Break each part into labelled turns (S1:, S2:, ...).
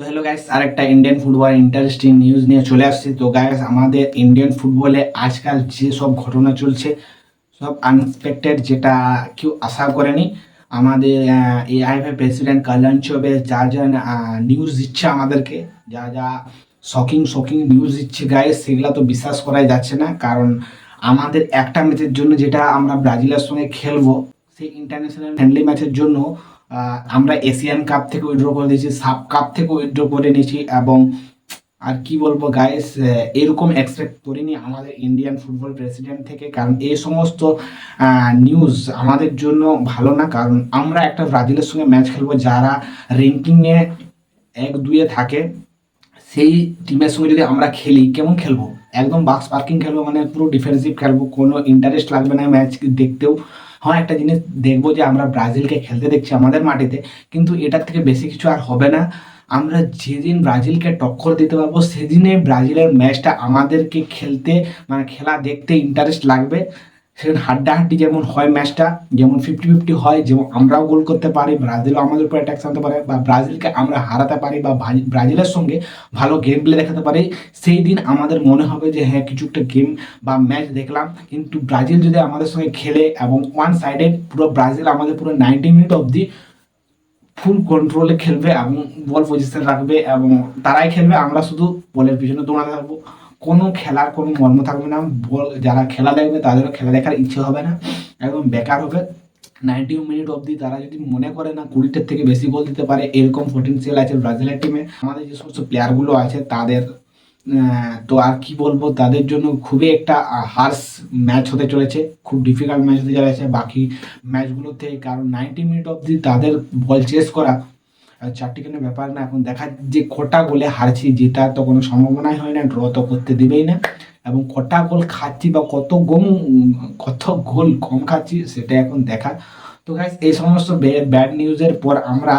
S1: তো hello guys, আরেকটা Indian football interesting news নিয়ে চলে আসছি। তো গাইস, আমাদের ইন্ডিয়ান ফুটবলে আজকাল যে সব ঘটনা চলছে, সব আনএক্সপেক্টেড, যেটা কেউ আশা করেনি। আমাদের এআইএফএ প্রেসিডেন্ট কল্যাণ চৌবে যা যা নিউজ দিচ্ছে আমাদেরকে, যা যা শকিং শকিং নিউজ দিচ্ছে গাইস, সেগুলা তো বিশ্বাস করাই যাচ্ছে না। কারণ আমাদের একটা ম্যাচের জন্য, যেটা আমরা ব্রাজিলের সঙ্গে খেলবো, সেই ইন্টারন্যাশনাল ফ্রেন্ডলি ম্যাচের জন্য আমরা এশিয়ান কাপ থেকে উইথড্র করে দিয়েছি, সাব কাপ থেকে উইথড্র করে নিয়েছি। এবং আর কি বলবো গাইস, এরকম এক্সপেক্ট করিনি আমাদের ইন্ডিয়ান ফুটবল প্রেসিডেন্ট থেকে। কারণ এই সমস্ত নিউজ আমাদের জন্য ভালো না। কারণ আমরা একটা ব্রাজিলের সঙ্গে ম্যাচ খেলবো, যারা র্যাঙ্কিংয়ে 1-2-এ থাকে। সেই টিমের সঙ্গে যদি আমরা খেলি, কেমন খেলবো? একদম বাক্স পার্কিং খেলবো, মানে পুরো ডিফেন্সিভ খেলবো, কোনো ইন্টারেস্ট লাগবে না ম্যাচ দেখতেও। হ্যাঁ, একটা জিনিস দেখবো যে আমরা ব্রাজিলকে খেলতে দেখছি আমাদের মাটিতে, কিন্তু এটার থেকে বেশি কিছু আর হবে না। আমরা যেদিন ব্রাজিলকে টক্কর দিতে পারবো, সেদিনে ব্রাজিলের ম্যাচটা আমাদেরকে খেলতে, মানে খেলা দেখতে ইন্টারেস্ট লাগবে। সেখানে হাড্ডাহাড্ডি যেমন হয় ম্যাচটা, যেমন 50-50 হয়, যেমন আমরাও গোল করতে পারি, ব্রাজিলও আমাদের উপর অ্যাটাক আনতে পারে, বা ব্রাজিলকে আমরা হারাতে পারি, বা ব্রাজিলের সঙ্গে ভালো গেম প্লে দেখাতে পারি। সেই দিন আমাদের মনে হবে যে হ্যাঁ, কিছু একটা গেম বা ম্যাচ দেখলাম। কিন্তু ব্রাজিল যদি আমাদের সঙ্গে খেলে এবং ওয়ান সাইডেড, পুরো ব্রাজিল আমাদের পুরো 90 মিনিট অবধি ফুল কন্ট্রোলে খেলবে এবং বল পজিশন রাখবে, এবং তারাই খেলবে, আমরা শুধু বলের পিছনে দৌড়াতে থাকবো। কোনো খেলার কোনো মর্ম থাকবে না। বল যারা খেলা দেখবে, তাদেরও খেলা দেখার ইচ্ছে হবে না, একদম বেকার হবে। 90 মিনিট অবধি তারা যদি মনে করে না 20টার থেকে বেশি গোল দিতে পারে, এরকম পটেন্সিয়াল আছে ব্রাজিলের টিমে। আমাদের যে সমস্ত প্লেয়ারগুলো আছে তাদের, তো আর কি বলবো, তাদের জন্য খুবই একটা হার্স ম্যাচ হতে চলেছে, খুব ডিফিকাল্ট ম্যাচ হতে চলেছে বাকি ম্যাচগুলোতে। কারণ 90 মিনিট অবধি তাদের বল চেস করা চারটিখানের ব্যাপার না। এখন দেখা যে কটা গোলে হারছি, জেতার তো কোনো সম্ভাবনাই হয় না, ড্র তো করতে দিবেই না। এবং কটা গোল খাচ্ছি বা কত গোল কম খাচ্ছি, সেটা এখন দেখা। তো গাইস, এই সমস্ত ব্যাড নিউজের পর আমরা,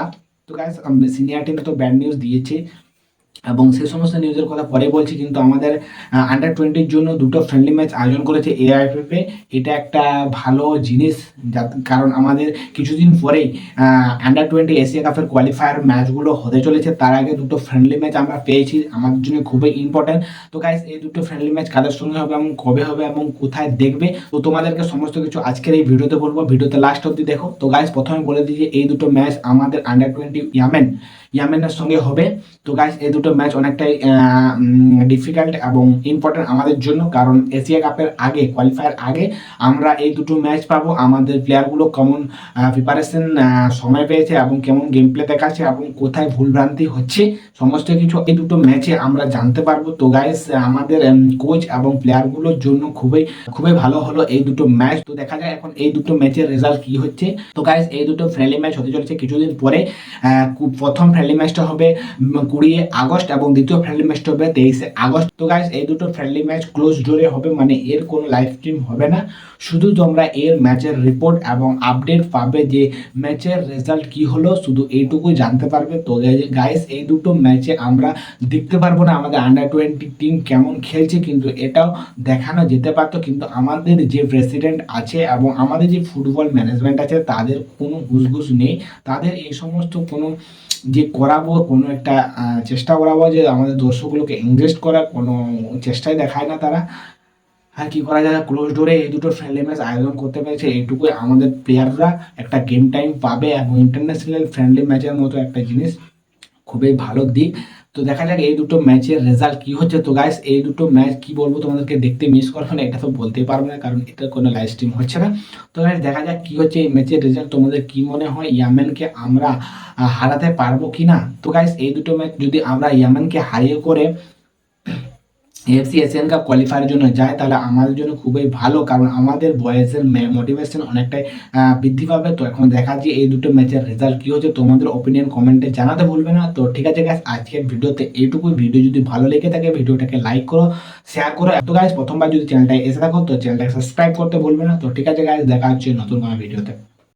S1: তো গাইস সিনিয়র টিম তো ব্যাড নিউজ দিয়েছে, এবং সে সমস্ত নিউজের কথা পরে বলছি। কিন্তু আমাদের আন্ডার 20-র জন্য দুটো ফ্রেন্ডলি ম্যাচ আয়োজন করেছে এআইএফএফে। এটা একটা ভালো জিনিস, কারণ আমাদের কিছুদিন পরেই আন্ডার 20 এশিয়া কাপের কোয়ালিফায়ার ম্যাচগুলো হতে চলেছে। তার আগে দুটো ফ্রেন্ডলি ম্যাচ আমরা পেয়েছি, আমাদের জন্য খুবই ইম্পর্ট্যান্ট। তো গাইস, এই দুটো ফ্রেন্ডলি ম্যাচ কাদের সঙ্গে হবে এবং কবে হবে এবং কোথায় দেখবে, তো তোমাদেরকে সমস্ত কিছু আজকের এই ভিডিওতে বলবো। ভিডিওতে লাস্ট অব্দি দেখো। তো গাইস, প্রথমে বলে দিই যে এই দুটো ম্যাচ আমাদের আন্ডার 20 ইয়ামেনের সঙ্গে হবে। তো গাইস, এই দুটো ম্যাচ অনেকটাই ডিফিকাল্ট এবং ইম্পর্টেন্ট আমাদের জন্য। কারণ এশিয়া কাপের আগে, কোয়ালিফায়ার আগে আমরা এই দুটো ম্যাচ পাবো। আমাদের প্লেয়ারগুলো কেমন প্রিপারেশন সময় পেয়েছে এবং কেমন গেম প্লে দেখাচ্ছে এবং কোথায় ভুলভ্রান্তি হচ্ছে, সমস্ত কিছু এই দুটো ম্যাচে আমরা জানতে পারবো। তো গাইস, আমাদের কোচ এবং প্লেয়ারগুলোর জন্য খুবই খুবই ভালো হলো এই দুটো ম্যাচ। তো দেখা যায় এখন এই দুটো ম্যাচের রেজাল্ট কি হচ্ছে। তো গাইস, এই দুটো ফ্রেন্ডলি ম্যাচ হতে চলেছে কিছুদিন পরে। প্রথম ফ্রেন্ডলি ম্যাচটা হবে 20 আগস্ট এবং দ্বিতীয় ফ্রেন্ডলি ম্যাচটা হবে 23 আগস্ট। তো গাইস, এই দুটো ফ্রেন্ডলি ম্যাচ ক্লোজ ডোরে হবে, মানে এর কোনো লাইভ স্ট্রিম হবে না। শুধু তোমরা এর ম্যাচের রিপোর্ট এবং আপডেট পাবে, যে ম্যাচের রেজাল্ট কি হলো, শুধু এইটুকুই জানতে পারবে। তো গাইস, এই দুটো ম্যাচে আমরা দেখতে পারবো না আমাদের আন্ডার 20 টিম কেমন খেলছে, কিন্তু এটাও দেখানো যেতে পারতো। কিন্তু আমাদের যে প্রেসিডেন্ট আছে এবং আমাদের যে ফুটবল ম্যানেজমেন্ট আছে, তাদের কোনো হুসঘুস নেই। তাদের এই সমস্ত কোনো যে করাবো, কোনো একটা চেষ্টা করাবো যে আমাদের দর্শকগুলোকে এনগেজ করার কোনো চেষ্টাই দেখায় না তারা। আর কি করা যায়, ক্লোজ ডোরে এই দুটো ফ্রেন্ডলি ম্যাচ আয়োজন করতে পেরেছে, এইটুকুই আমাদের প্লেয়াররা একটা গেম টাইম পাবে এবং ইন্টারন্যাশনাল ফ্রেন্ডলি ম্যাচের মতো একটা জিনিস, খুবই ভালো দিক। তো দেখা যাক এই দুটো ম্যাচের রেজাল্ট কি হচ্ছে। তো গাইস, এই দুটো ম্যাচ কি বলবো, তোমাদেরকে দেখতে মিস করবে না এটা তো বলতেই পারবো না, কারণ এটার কোনো লাইভ স্ট্রিম হচ্ছে না। তো গাইস, দেখা যাক কি হচ্ছে এই ম্যাচের রেজাল্ট। তোমাদের কি মনে হয়, ইয়ামেনকে আমরা হারাতে পারবো কি না? তো গাইস, এই দুটো ম্যাচ যদি আমরা ইয়ামেনকে হারিয়ে করে এএফসি এশিয়ান কাপ কোয়ালিফায়ারের জন্য যায়, তাহলে আমাদের জন্য খুবই ভালো। কারণ আমাদের বয়েজের মোটিভেশন অনেকটাই বৃদ্ধি পাবে। তো এখন দেখা যে এই দুটো ম্যাচের রেজাল্ট কী হচ্ছে, তোমাদের ওপিনিয়ন কমেন্টে জানাতে ভুলবে না। তো ঠিক আছে গাইস, আজকের ভিডিওতে এইটুকুই। ভিডিও যদি ভালো লেগে থাকে, ভিডিওটাকে লাইক করো, শেয়ার করো। এত গাইস, প্রথমবার যদি চ্যানেলটায় এসে থাকো, তো চ্যানেলটাকে সাবস্ক্রাইব করতে ভুলবে না। তো ঠিক আছে গাইস, দেখা হচ্ছে নতুন কোনো ভিডিওতে।